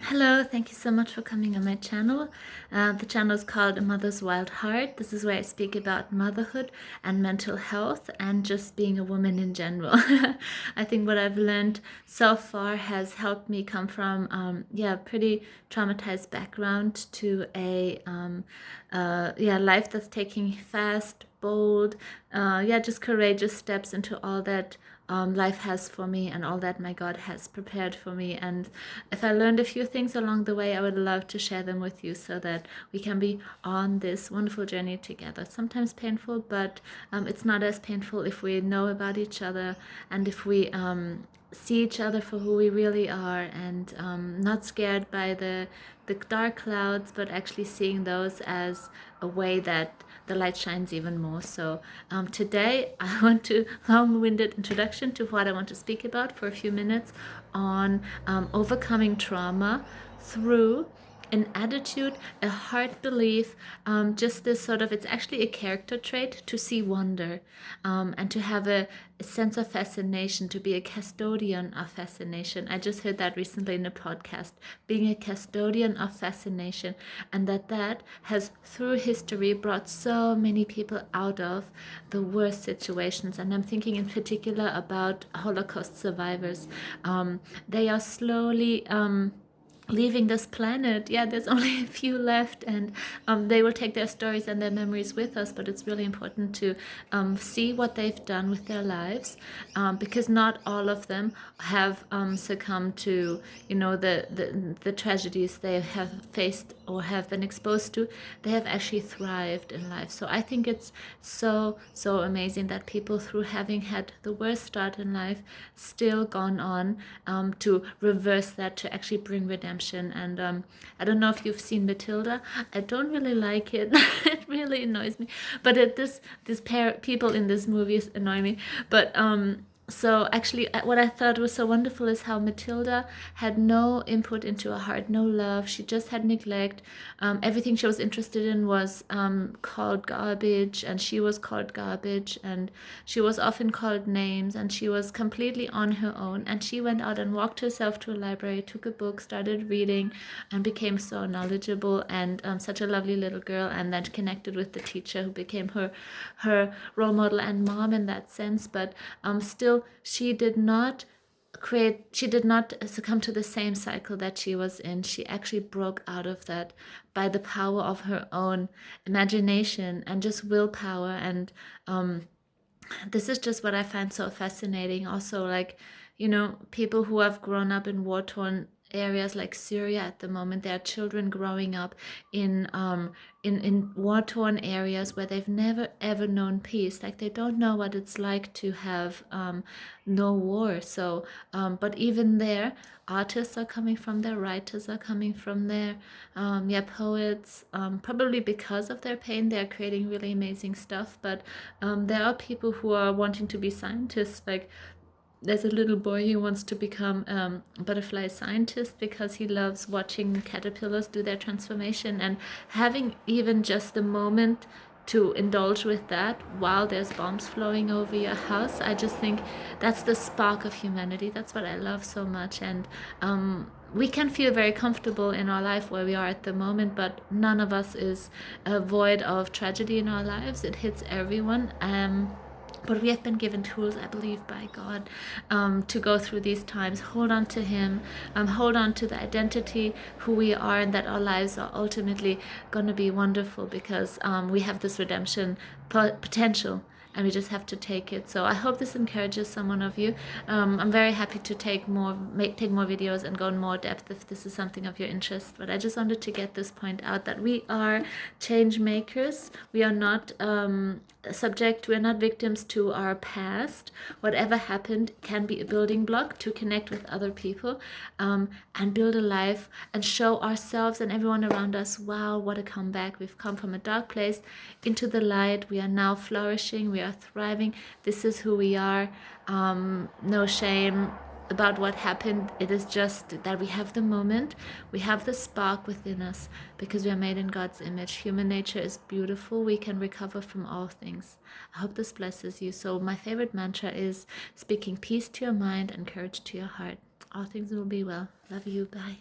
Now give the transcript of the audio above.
Hello, thank you so much for coming on my channel. The channel is called A Mother's Wild Heart. This is where I speak about motherhood and mental health and just being a woman in general. I think what I've learned so far has helped me come from pretty traumatized background to a life that's taking fast, bold, just courageous steps into all that life has for me and all that my God has prepared for me. And if I learned a few things along the way, I would love to share them with you so that we can be on this wonderful journey together. Sometimes painful, but it's not as painful if we know about each other and if we see each other for who we really are, and not scared by the dark clouds, but actually seeing those as a way that the light shines even more. So today I want to long-winded introduction to what I want to speak about for a few minutes on overcoming trauma through an attitude, a heart belief, just this sort of, it's actually a character trait to see wonder, and to have a sense of fascination, to be a custodian of fascination. I just heard that recently in a podcast, being a custodian of fascination, and that has through history brought so many people out of the worst situations. And I'm thinking in particular about Holocaust survivors. They are slowly leaving this planet. Yeah, there's only a few left, and they will take their stories and their memories with us, but it's really important to see what they've done with their lives, because not all of them have succumbed to the tragedies they have faced or have been exposed to. They have actually thrived in life. So I think it's so amazing that people, through having had the worst start in life, still gone on to reverse that, to actually bring redemption. And I don't know if you've seen Matilda. I don't really like it. It really annoys me. But this pair people in this movie annoy me. But so actually, what I thought was so wonderful is how Matilda had no input into her heart, no love. She just had neglect. Everything she was interested in was called garbage, and she was called garbage, and she was often called names, and she was completely on her own. And she went out and walked herself to a library, took a book, started reading, and became so knowledgeable and such a lovely little girl. And then connected with the teacher, who became her role model and mom in that sense. But still, she did not succumb to the same cycle that she was in. She actually broke out of that by the power of her own imagination and just willpower. And this is just what I find so fascinating. Also, like, people who have grown up in war-torn areas like Syria at the moment. There are children growing up in war-torn areas where they've never ever known peace. Like, they don't know what it's like to have no war. So but even there, artists are coming from there, writers are coming from there, poets, probably because of their pain they're creating really amazing stuff. But there are people who are wanting to be scientists. Like, there's a little boy who wants to become a butterfly scientist because he loves watching caterpillars do their transformation, and having even just the moment to indulge with that while there's bombs flowing over your house. I just think that's the spark of humanity. That's what I love so much. And we can feel very comfortable in our life where we are at the moment, but none of us is void of tragedy in our lives. It hits everyone. But we have been given tools, I believe, by God, to go through these times. Hold on to Him, hold on to the identity, who we are, and that our lives are ultimately going to be wonderful, because we have this redemption potential, and we just have to take it. So I hope this encourages someone of you. I'm very happy to take more videos and go in more depth if this is something of your interest. But I just wanted to get this point out, that we are change makers. We are not we're not victims to our past. Whatever happened can be a building block to connect with other people, and build a life and show ourselves and everyone around us, wow, what a comeback. We've come from a dark place into the light. We are now flourishing. We are thriving. This is who we are. No shame about what happened. It is just that we have the moment, we have the spark within us, because we are made in God's image. Human nature is beautiful. We can recover from all things. I hope this blesses you. So my favorite mantra is speaking peace to your mind and courage to your heart. All things will be well. Love you. Bye.